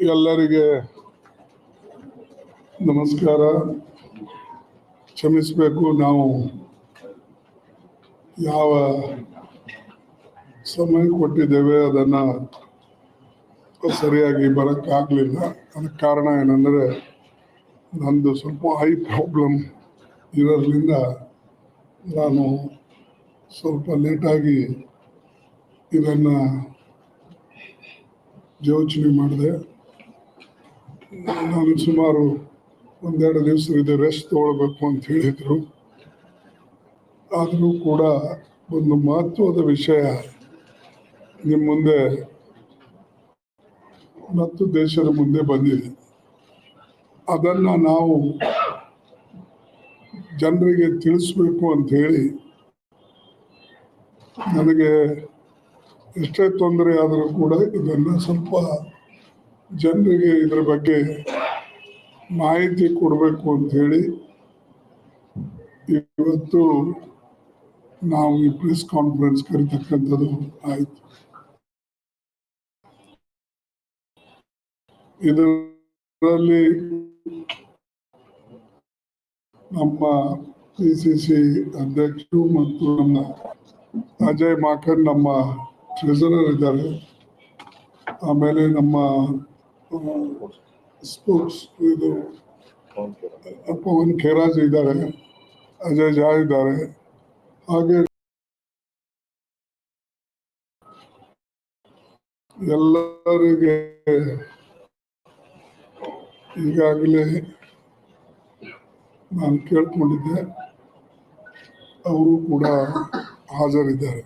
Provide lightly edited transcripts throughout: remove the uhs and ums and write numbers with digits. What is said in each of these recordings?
ಎಲ್ಲರಿಗೆ ನಮಸ್ಕಾರ. ಕ್ಷಮಿಸಬೇಕು, ನಾವು ಯಾವ ಸಮಯ ಕೊಟ್ಟಿದ್ದೇವೆ ಅದನ್ನು ಸರಿಯಾಗಿ ಬರೋಕ್ಕಾಗಲಿಲ್ಲ. ಅದಕ್ಕೆ ಕಾರಣ ಏನಂದರೆ ನಂದು ಸ್ವಲ್ಪ ಐ ಪ್ರಾಬ್ಲಮ್ ಇರೋದ್ರಿಂದ ನಾನು ಸ್ವಲ್ಪ ಲೇಟಾಗಿ ಇದನ್ನು ಯೋಚನೆ ಮಾಡಿದೆ. ನಾನು ಸುಮಾರು ಒಂದೆರಡು ದಿವಸ ಇದು ರೆಸ್ಟ್ ತೊಗೊಳ್ಬೇಕು ಅಂತ ಹೇಳಿದರು. ಆದರೂ ಕೂಡ ಒಂದು ಮಹತ್ವದ ವಿಷಯ ನಿಮ್ಮ ಮುಂದೆ ಮತ್ತು ದೇಶದ ಮುಂದೆ ಬಂದಿದೆ. ಅದನ್ನು ನಾವು ಜನರಿಗೆ ತಿಳಿಸ್ಬೇಕು ಅಂತ ಹೇಳಿ ನನಗೆ ಎಷ್ಟೇ ತೊಂದರೆ ಆದರೂ ಕೂಡ ಇದನ್ನು ಸ್ವಲ್ಪ ಜನರಿಗೆ ಇದರ ಬಗ್ಗೆ ಮಾಹಿತಿ ಕೊಡಬೇಕು ಅಂತ ಹೇಳಿ ಇವತ್ತು ನಾವು ಈ ಪ್ರೆಸ್ ಕಾನ್ಫರೆನ್ಸ್ ಕರೀತಕ್ಕಂಥದ್ದು ಆಯಿತು. ಇದರಲ್ಲಿ ನಮ್ಮ PCC ಅಧ್ಯಕ್ಷರು ಮತ್ತು ನಮ್ಮ ಅಜಯ್ ಮಾಕನ್ ನಮ್ಮ ಟ್ರೆಸರರ್ ಇದ್ದಾರೆ. ಆಮೇಲೆ ನಮ್ಮ ಸ್ಪೋಕ್ಸ್ ಇದು ಪವನ್ ಖೇರಾಜ್ ಇದ್ದಾರೆ, ಅಜಯ್ ಜಾ ಇದ್ದಾರೆ. ಹಾಗೆ ಎಲ್ಲರಿಗೆ ಈಗಾಗಲೇ ನಾನು ಕೇಳ್ಕೊಂಡಿದ್ದೆ, ಅವರು ಕೂಡ ಹಾಜರಿದ್ದಾರೆ.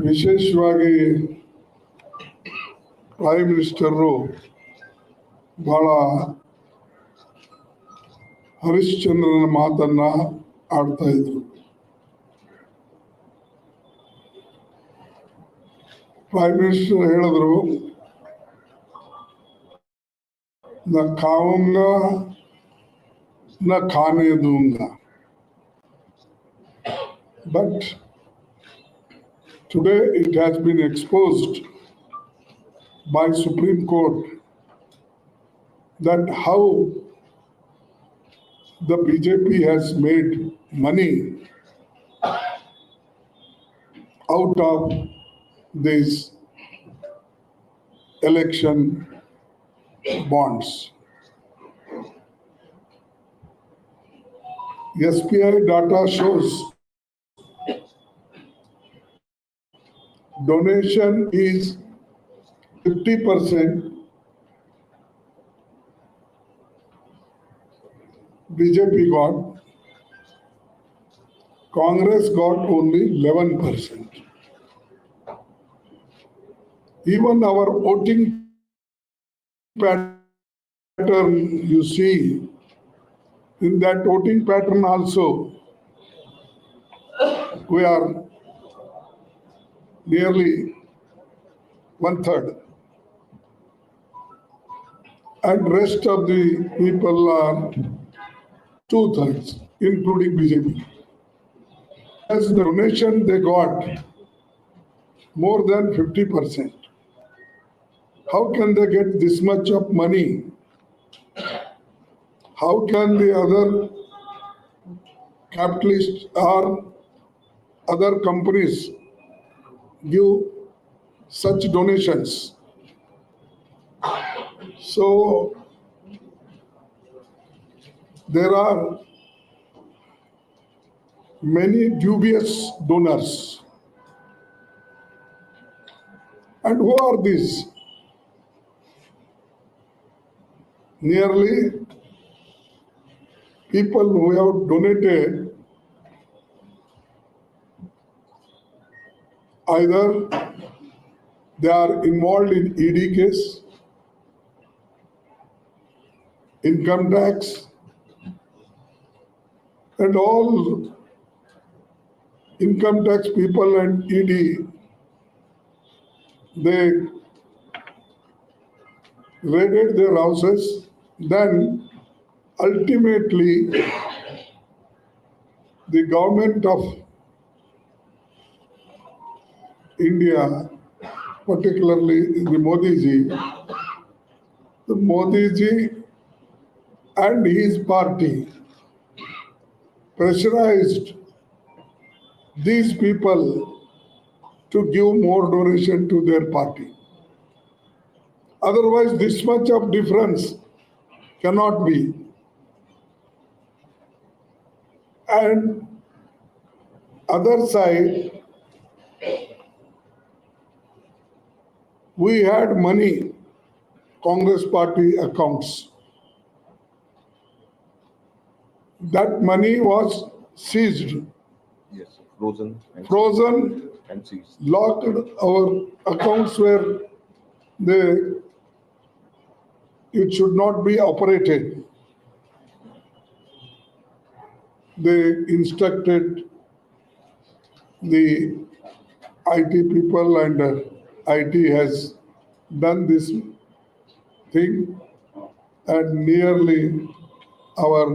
ವಿಶೇಷವಾಗಿ ಪ್ರೈಮ್ ಮಿನಿಸ್ಟರು ಬಹಳ ಹರಿಶ್ಚಂದ್ರನ ಮಾತನ್ನ ಆಡ್ತಾ ಇದ್ರು. ಪ್ರೈಮ್ ಮಿನಿಸ್ಟರ್ ಹೇಳಿದ್ರು, न खाऊंगा न खाने दूंगा. But today it has been exposed by Supreme Court that how the BJP has made money out of these election bonds. SPI data shows donation is 50%, BJP got, Congress got only 11%. Even our voting pattern, you see, in that voting pattern also, we are nearly 1/3, and rest of the people are 2/3, including BJP. As the donation they got more than 50%. How can they get this much of money? How can the other capitalists or other companies give such donations? So there are many dubious donors. And who are these? Nearly people who have donated either they are involved in ED case, income tax, and all income tax people and ED, they raided their houses. Then ultimately the government of India particularly the Modi ji and his party pressurized these people to give more donation to their party. Otherwise, this much of difference cannot be. And other side, we had money, Congress party accounts. That money was seized, Yes, frozen frozen, and seized. locked. Our accounts were it should not be operated. They instructed the IT people, and IT has done this thing, and nearly our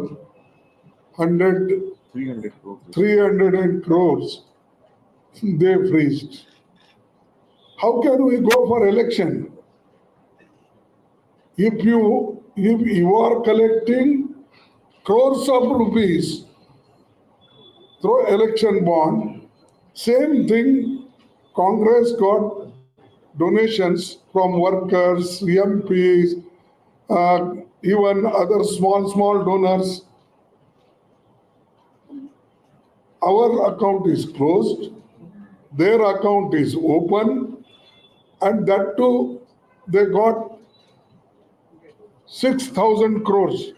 300 crores. 300 crores they freezed. How can we go for election if you are collecting crores of rupees through election bond? Same thing, Congress got donations from workers, MPs, even other small donors. Our account is closed, their account is open, and that too they got 6,000 crores,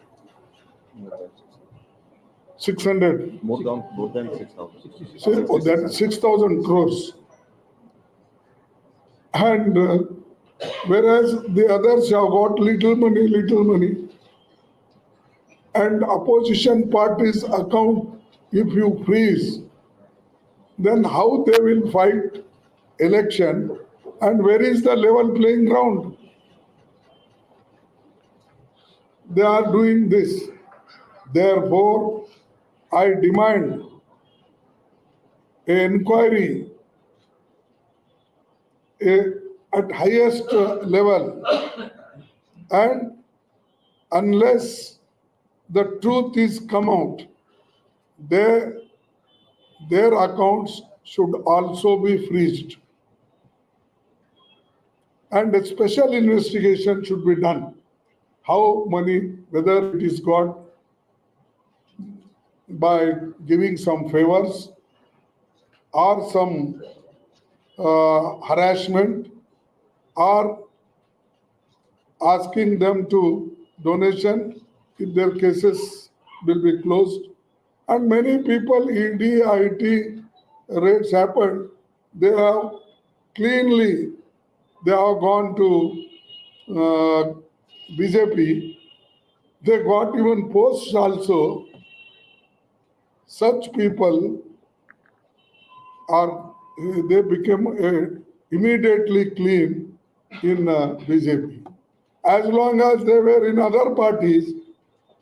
600. More than 6,000. So that 6,000 crores. And whereas the others have got little money, and opposition parties' account, if you freeze, then how they will fight election, and where is the level playing ground? They are doing this. Therefore, I demand an inquiry at highest level, and unless the truth is come out, their accounts should also be freezed, and a special investigation should be done. How money, whether it is got by giving some favors or some harassment, or asking them to donation, if their cases will be closed. And many people, ED, IT raids happened, they have cleanly, they have gone to BJP, they got even posts also. Such people they became immediately clean in BJP. As long as they were in other parties,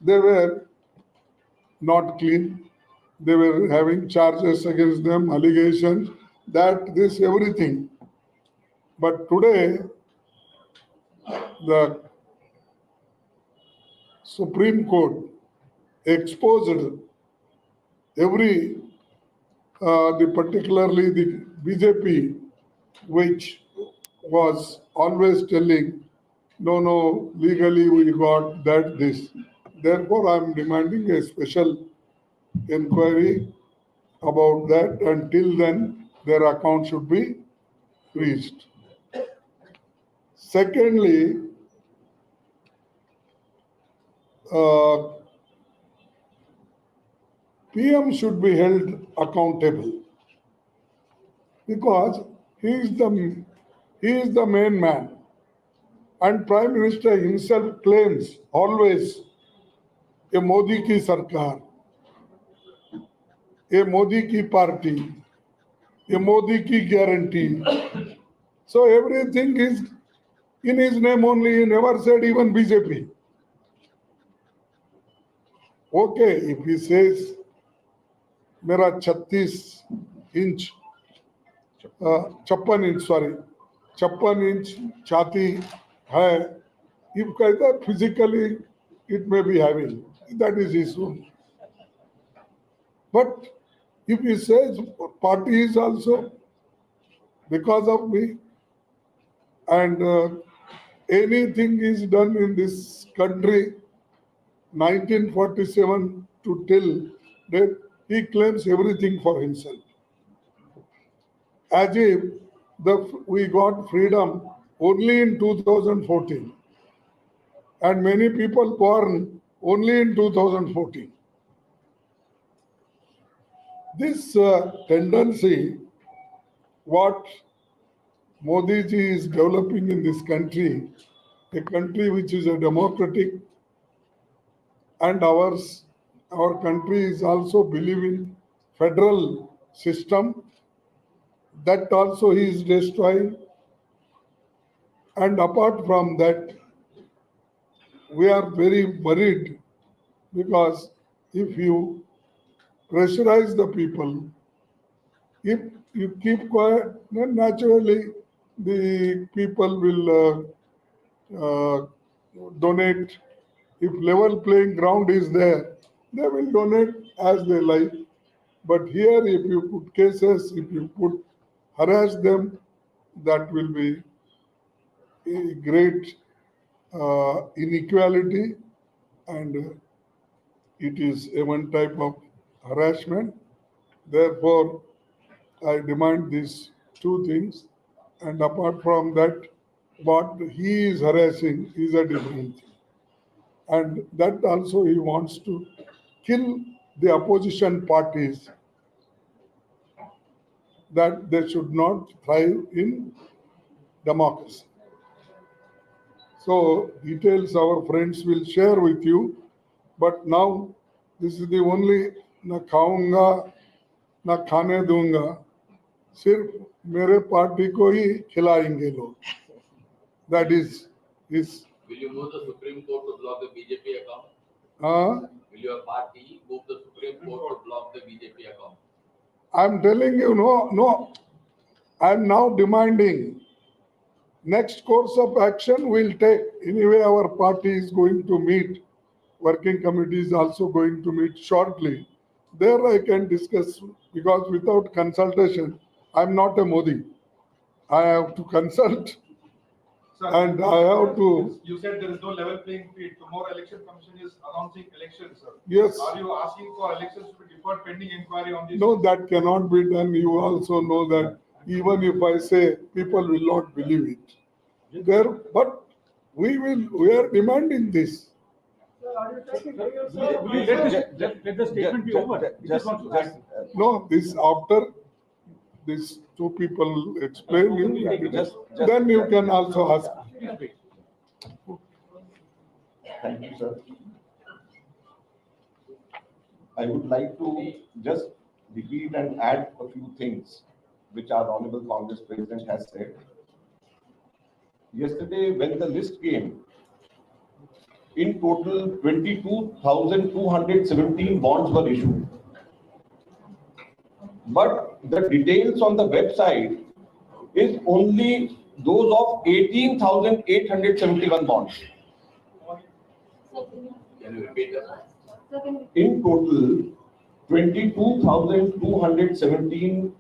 they were not clean. They were having charges against them, allegations, that this, everything. But today, the Supreme Court exposed particularly the BJP, which was always telling, no, legally we got that, this. Therefore, I am demanding a special inquiry about that. Until then, their account should be freezed. Secondly, PM should be held accountable, because he is the main man, and Prime Minister himself claims always a Modi ki sarkar, a Modi ki party, a Modi ki guarantee. So everything is in his name only. He never said even BJP. Okay, if he says मेरा 56 inch 56 inch 56 inch छाती है, if कहता है physically it may be having, that is issue. But if he says party is also because of me, and anything is done in this country 1947 to till date, he claims everything for himself, as if we got freedom only in 2014, and many people born only in 2014. This tendency, what Modi ji is developing in this country, a country which is a democratic, and our country is also believing federal system, that also he is destroying. And apart from that, we are very worried, because if you pressurize the people, if you keep quiet, then naturally the people will donate. If level playing ground is there, they will donate as they like. But here, if you put cases, if you put harass them, that will be a great inequality, and it is a one type of harassment. Therefore, I demand these two things. And apart from that, what he is harassing is a different thing. And that also he wants to kill the opposition parties, that they should not thrive in democracy. So details our friends will share with you. But now this is the only, ना खाऊंगा ना खाने दूंगा, सिर्फ मेरे party को ही खिलाएंगे लोग. That is his. Will you move the Supreme Court to block the BJP account? Will your party move the Supreme Court to block the BJP account? I'm telling you, no. I'm now demanding next course of action we'll take. Anyway, our party is going to meet. Working committee is also going to meet shortly. There I can discuss, because without consultation, I'm not a Modi. I have to consult. Sir, And I have to. You said there is no level playing field. Tomorrow, Election Commission is announcing elections, sir. Yes. Are you asking for elections to be deferred pending inquiry on this? No, that cannot be done. You also know that even if I say, people will not believe it. But we are demanding this. Let the statement be over. No, this after these two people explain you, then you can also ask. Thank you, sir. I would like to just repeat and add a few things which our Honorable Congress President has said. Yesterday, when the list came, in total 22,217 bonds were issued. But the details on the website is only those of 18,871 bonds. Can you repeat that? In total, 22,217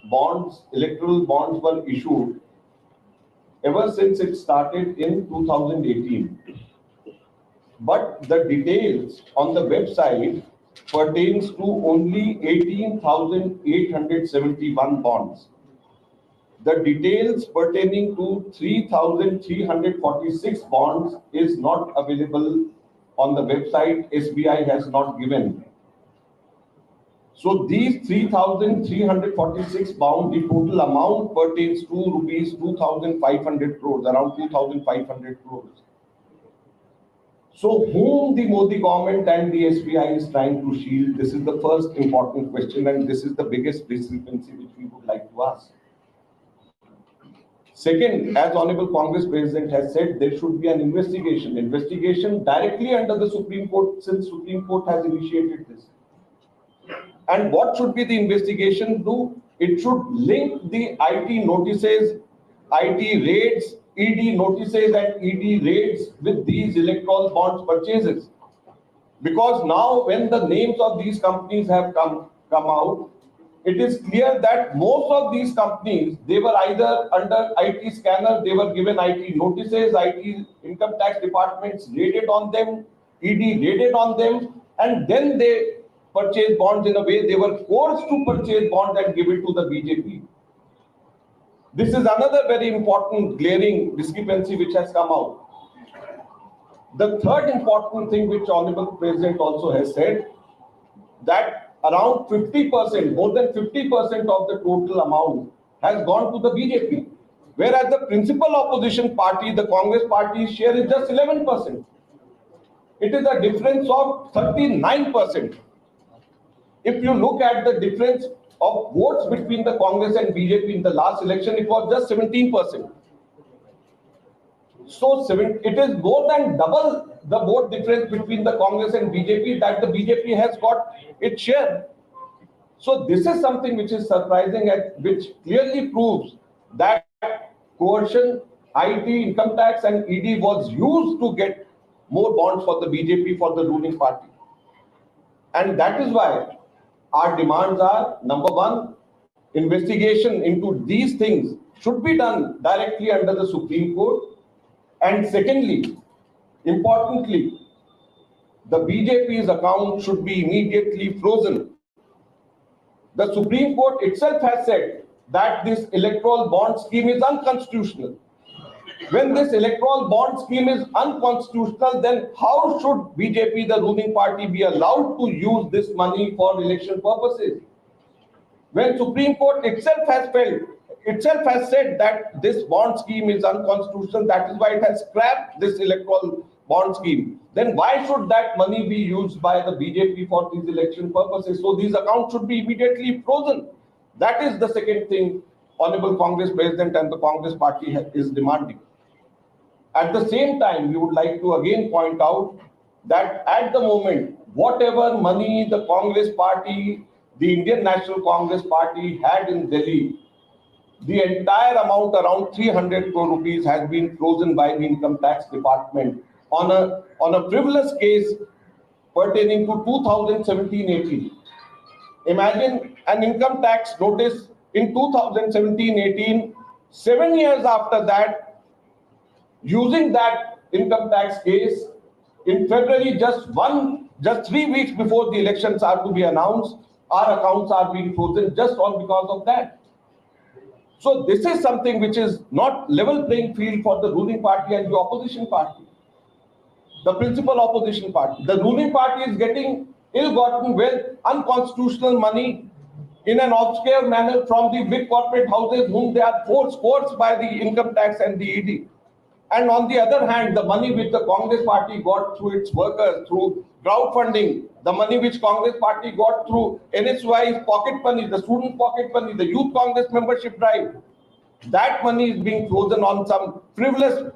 bonds, electoral bonds were issued ever since it started in 2018. But the details on the website pertains to only 18,871 bonds. The details pertaining to 3,346 bonds is not available on the website. SBI has not given. So these 3,346 bonds, the total amount pertains to rupees 2,500 crores, around 2,500 crores. So whom the Modi government and the SBI is trying to shield? This is the first important question, and this is the biggest discrepancy which we would like to ask. Second, as Honorable Congress President has said, there should be an investigation directly under the Supreme Court, since Supreme Court has initiated this. And what should be the investigation do? It should link the IT notices IT raids, ED notices and ED raids with these electoral bonds purchases. Because now when the names of these companies have come out, it is clear that most of these companies, they were either under IT scanner, they were given IT notices, IT income tax departments raided on them, ED raided on them, and then they purchased bonds in a way they were forced to purchase bonds and give it to the BJP. This is another very important glaring discrepancy which has come out. The third important thing which Honorable President also has said, that around 50%, more than 50% of the total amount has gone to the BJP, whereas the principal opposition party, the Congress party's share is just 11%. It is a difference of 39%. If you look at the difference of votes between the Congress and BJP in the last election, it was just 17%. So it is more than double the vote difference between the Congress and BJP that the BJP has got its share. So this is something which is surprising and which clearly proves that coercion, IT, income tax and ED was used to get more bonds for the BJP, for the ruling party. And that is why our demands are, number one, investigation into these things should be done directly under the Supreme Court. And secondly, importantly, the BJP's account should be immediately frozen. The Supreme Court itself has said that this electoral bond scheme is unconstitutional. When this electoral bond scheme is unconstitutional, then how should BJP, the ruling party, be allowed to use this money for election purposes? When Supreme Court itself has said that this bond scheme is unconstitutional, that is why it has scrapped this electoral bond scheme, then why should that money be used by the BJP for these election purposes? So these accounts should be immediately frozen. That is the second thing Honorable Congress President and the Congress party is demanding. At the same time, we would like to again point out that at the moment, whatever money the Congress party, the Indian National Congress Party had in Delhi, the entire amount, around 300 crore rupees, has been frozen by the Income Tax Department on a frivolous case pertaining to 2017-18. Imagine an income tax notice in 2017-18, 7 years after that, using that income tax case in February, just 3 weeks before the elections are to be announced, our accounts are being frozen just all because of that. So this is something which is not level playing field for the ruling party and the opposition party, the principal opposition party. The ruling party is getting ill-gotten wealth, unconstitutional money in an obscure manner from the big corporate houses whom they are forced by the income tax and the ED. And on the other hand, the money which the Congress party got through its workers, through crowdfunding, the money which Congress party got through NSY's pocket money, the student pocket money, the youth Congress membership drive, that money is being frozen on some frivolous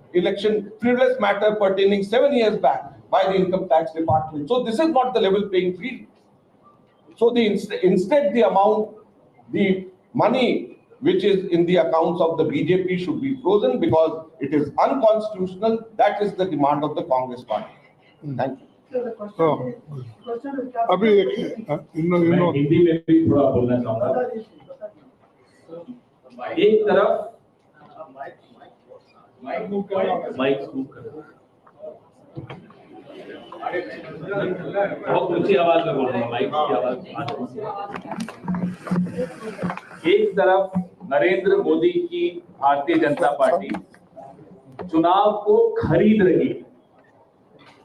matter pertaining 7 years back by the income tax department. So this is not the level playing field. So instead the money which is in the accounts of the BJP should be frozen because it is unconstitutional. That is the demand of the Congress party. Thank you. So the question is अभी मैं हिंदी में भी थोड़ा बोलना चाहूंगा। एक तरफ mic बहुत ऊंची आवाज में बोल रहा हूँ, माइक की आवाज। एक तरफ नरेंद्र मोदी की भारतीय जनता पार्टी चुनाव को खरीद रही है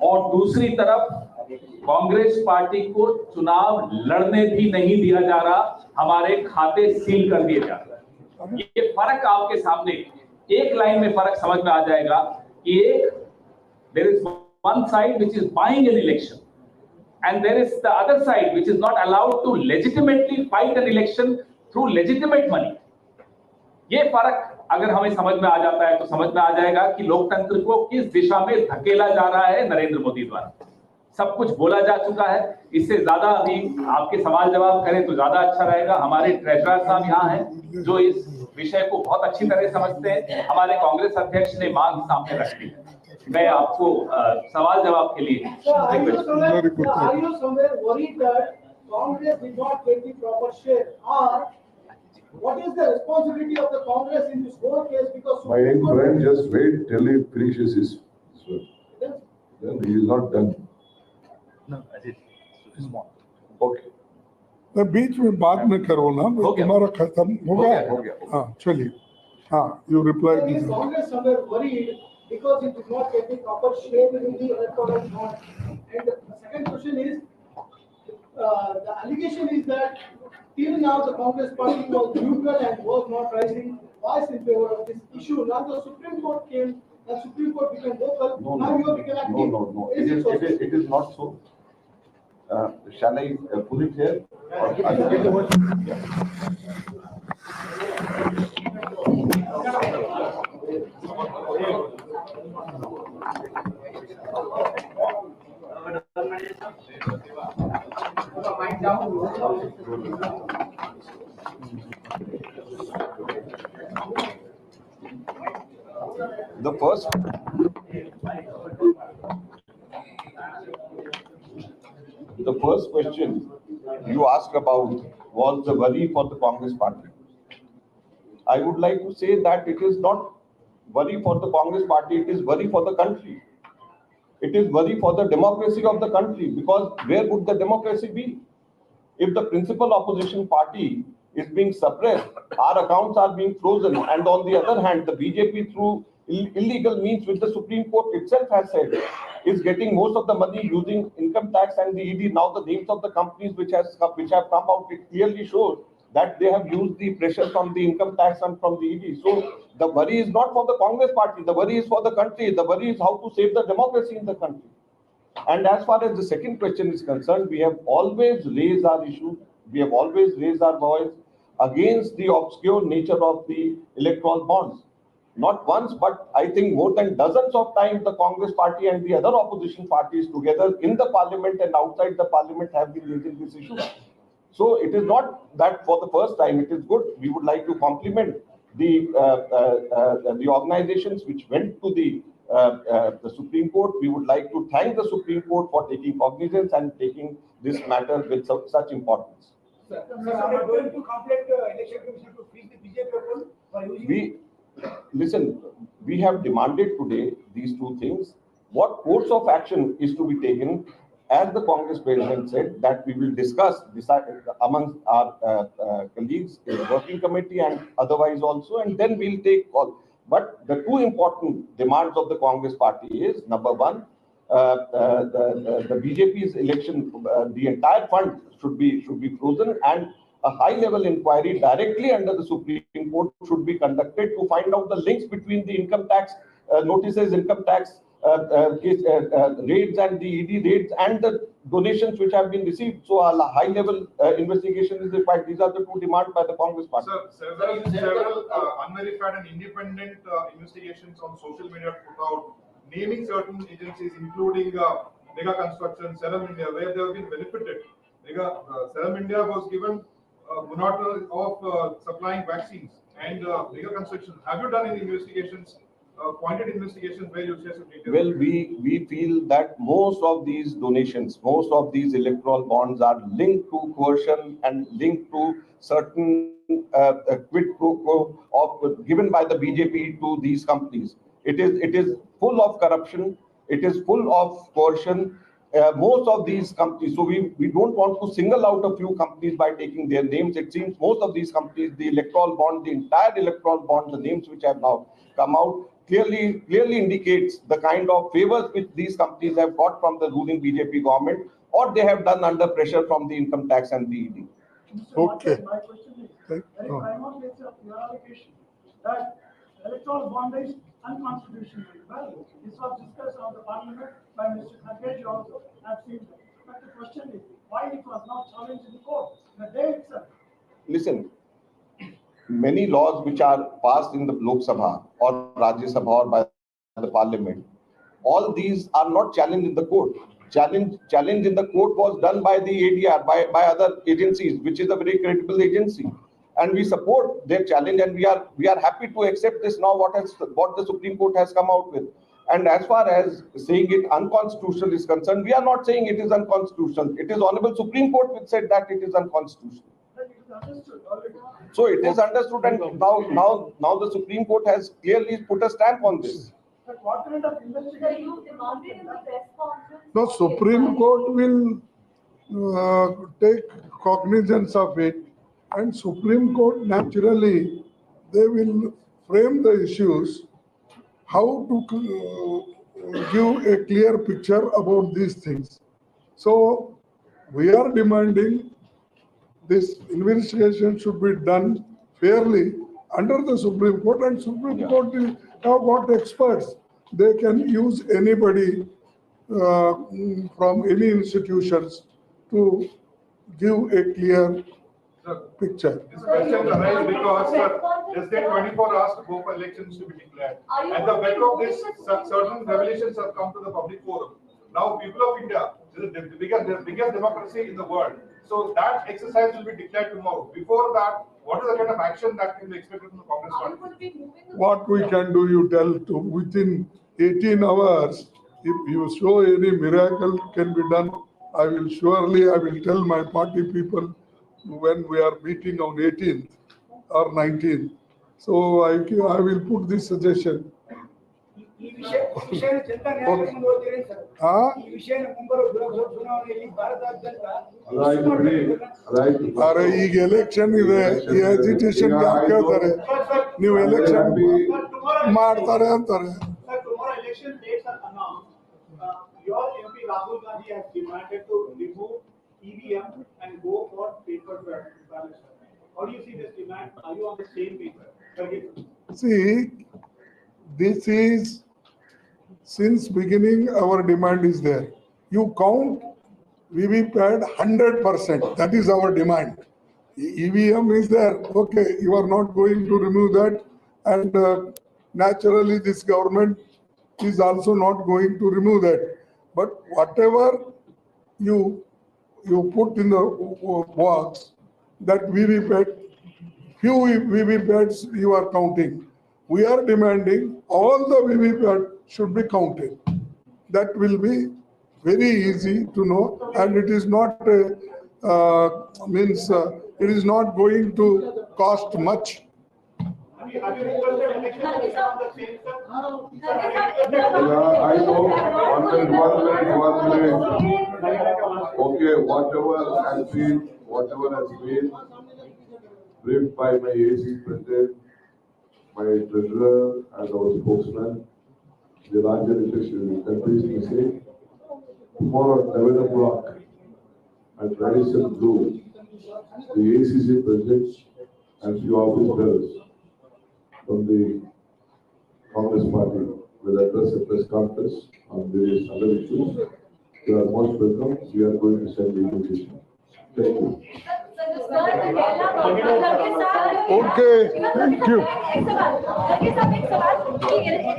और दूसरी तरफ कांग्रेस पार्टी को चुनाव लड़ने भी नहीं दिया जा रहा, हमारे खाते सील कर दिए जा रहे हैं। ये फर्क आपके सामने एक लाइन में फर्क समझ में आ जाएगा कि एक there is one side which is buying an election and there is the other side which is not allowed to legitimately fight an election through legitimate money. ये फर्क अगर हमें समझ में आ जाता है तो समझ में आ जाएगा कि लोकतंत्र को किस दिशा में धकेला जा रहा है नरेंद्र मोदी द्वारा। सब कुछ बोला जा चुका है। इससे ज्यादा अभी आपके सवाल जवाब करें तो ज्यादा अच्छा रहेगा। हमारे ट्रेजरर साहब यहाँ हैं जो इस विषय को बहुत अच्छी तरह समझते हैं। हमारे कांग्रेस अध्यक्ष ने मांग सामने रखी है। मैं आपको सवाल जवाब के लिए Are you somewhere worried that Congress did not get the proper share, or what is the responsibility of the Congress in this whole case? Because My young friend, just wait till he finishes his work. Then he is not done. Okay. तो बीच में बात न करो ना, हो गया। तुम्हारा खत्म हो गया। हो गया। हाँ चलिए, हाँ you replied. is Congress somewhere worried because it did not get the proper share in the electoral bond? And the second question is, the allegation is that till now the Congress party was neutral and was not raising voice in favor of this issue. Now the Supreme Court came, the Supreme Court became vocal. No, Now you have become active. no. Is it so? It is not so. Shall I pull it here? The first question you asked about was the worry for the Congress party. I would like to say that it is not worry for the Congress party, it is worry for the country. It is worry for the democracy of the country, because where would the democracy be? If the principal opposition party is being suppressed, our accounts are being frozen, and on the other hand, the BJP through illegal means, which the Supreme Court itself has said, is getting most of the money using income tax and the ED. Now the names of the companies which have come out, it clearly shows that they have used the pressure from the income tax and from the ED. So the worry is not for the Congress party, the worry is for the country, the worry is how to save the democracy in the country. And as far as the second question is concerned, we have always raised our issue, we have always raised our voice against the obscure nature of the electoral bonds. Not once, but I think more than dozens of times the Congress party and the other opposition parties together in the parliament and outside the parliament have been raising this issue. So it is not that for the first time, it is good. We would like to compliment the organizations which went to the Supreme Court. We would like to thank the Supreme Court for taking cognizance and taking this matter with such importance. Sir, are you going to complain the election commission to freeze the BJP account by using? We have demanded today these two things. What course of action is to be taken, as the Congress president said, that we will decide amongst our colleagues in the working committee and otherwise also, and then we'll take call. But the two important demands of the Congress party is, number one, the BJP's election, the entire fund should be frozen, and a high-level inquiry directly under the Supreme Court should be conducted to find out the links between the income tax notices, income tax raids and the ED raids and the donations which have been received. So a high-level investigation is required. These are the two demands by the Congress party. Sir, several unverified and independent investigations on social media put out, naming certain agencies, including Mega Construction, Serum India, where they have been benefited. Serum India was given monopol of supplying vaccines, and Mega Construction. Have you done any investigations, pointed investigations where you share some details? Well, we feel that most of these donations, most of these electoral bonds are linked to coercion and linked to certain quid pro quo of given by the BJP to these companies. It is full of corruption. It is full of coercion. Most of these companies, so we don't want to single out a few companies by taking their names. It seems most of these companies, the electoral bond, the entire electoral bond, the names which have now come out, clearly indicates the kind of favors which these companies have got from the ruling BJP government, or they have done under pressure from the income tax and the ED. Okay. My question is, very primary basis of your allegation that electoral bond is unconstitutional. Well, this was discussed on the parliament by Mr. Kharge also. I've seen that. But the question is, why it was not challenged in the court the day itself? Listen, many laws which are passed in the Lok Sabha or Rajya Sabha or by the parliament, all these are not challenged in the court. challenge in the court was done by the ADR, by other agencies, which is a very credible agency. And we support their challenge, and we are happy to accept this now, what the Supreme Court has come out with. And as far as saying it unconstitutional is concerned, we are not saying it is unconstitutional. It is Honorable Supreme Court which said that it is unconstitutional. So it is understood, and now the Supreme Court has clearly put a stamp on this. But what kind of investigation? The Supreme Court will take cognizance of it, and Supreme Court naturally they will frame the issues how to give a clear picture about these things. So we are demanding this investigation should be done fairly under the Supreme Court, and Supreme Court will have got experts. They can use anybody from any institutions to give a clear picture. This question arises because less than 24 hours to go for elections to be declared. At the back of this, certain revelations have come to the public forum. Now, people of India, this is the biggest democracy in the world. So that exercise will be declared tomorrow. Before that, what is the kind of action that can be expected from the Congress party? What we can do, you tell to within 18 hours, if you show any miracle can be done, I will tell my party people when we are meeting on 18th or 19th. So I will put this suggestion. ಅರೆ ಈಗ election ಇದೆ, ಈ agitation ಯಾಕೆ ಕೇಳ್ತಾರೆ? ನೀವು election ಮಾಡ್ತಾರೆ ಅಂತಾರೆ. Election dates are announced. Your MP Rahul Gandhi has demanded to remove EVM and go for paper ballot. How do you see this demand? Are you on the same page? See, this is since beginning our demand is there. You count VVPAT 100%. That is our demand. EVM is there. Okay, you are not going to remove that, and naturally this government is also not going to remove that. But whatever you put in the box, that VVPAT, few VVPATs you are counting. We are demanding all the VVPAT should be counted. That will be very easy to know, and it is not it is not going to cost much. Have you requested election commission on the same, sir? I know, one minute. Okay, whatever has been briefed by my AICC president, my treasurer and our spokesman, the larger countries may say, tomorrow at 11 o'clock at Radisson Blu, the AICC president and few office bearers from the Congress party will address a press conference on various other issues. You are most welcome. We are going to send the invitation. Thank you. Okay, thank you.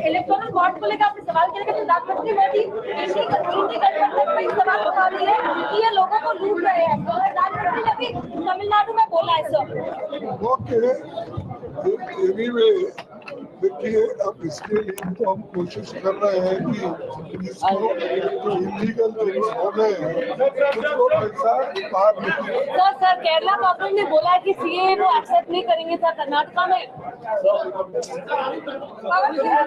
Electoral bond को लेकर आपने सवाल किया कि प्रधानमंत्री मोदी इसी गठबंधन में सवाल उठा रही है कि ये लोगों को लूट रहे हैं। प्रधानमंत्री ने भी तमिलनाडु में बोला है सर। Okay, anyway, देखिए अब इसके लिए तो हम कोशिश कर रहे हैं कि इसको जो इलीगल थिंग्स हो गए हैं उसको पैसा बाहर निकले। सर केरला गवर्नमेंट ने बोला है कि सीए वो एक्सेप्ट नहीं करेंगे सर। कर्नाटका में पवन खेड़ा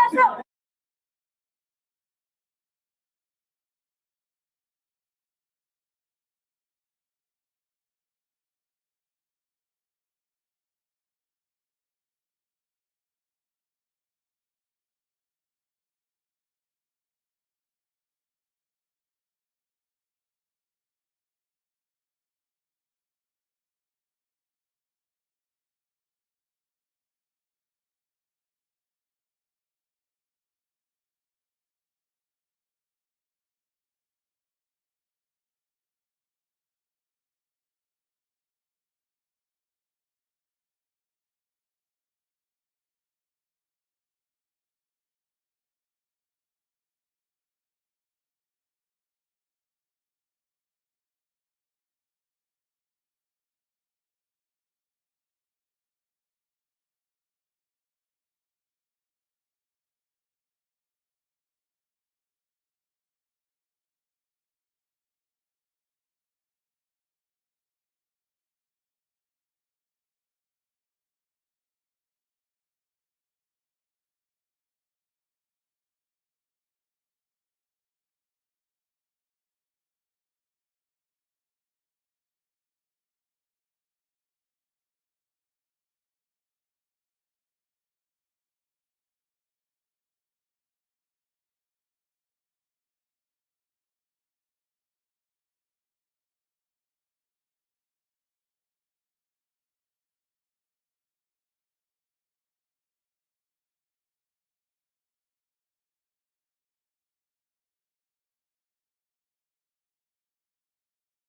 सर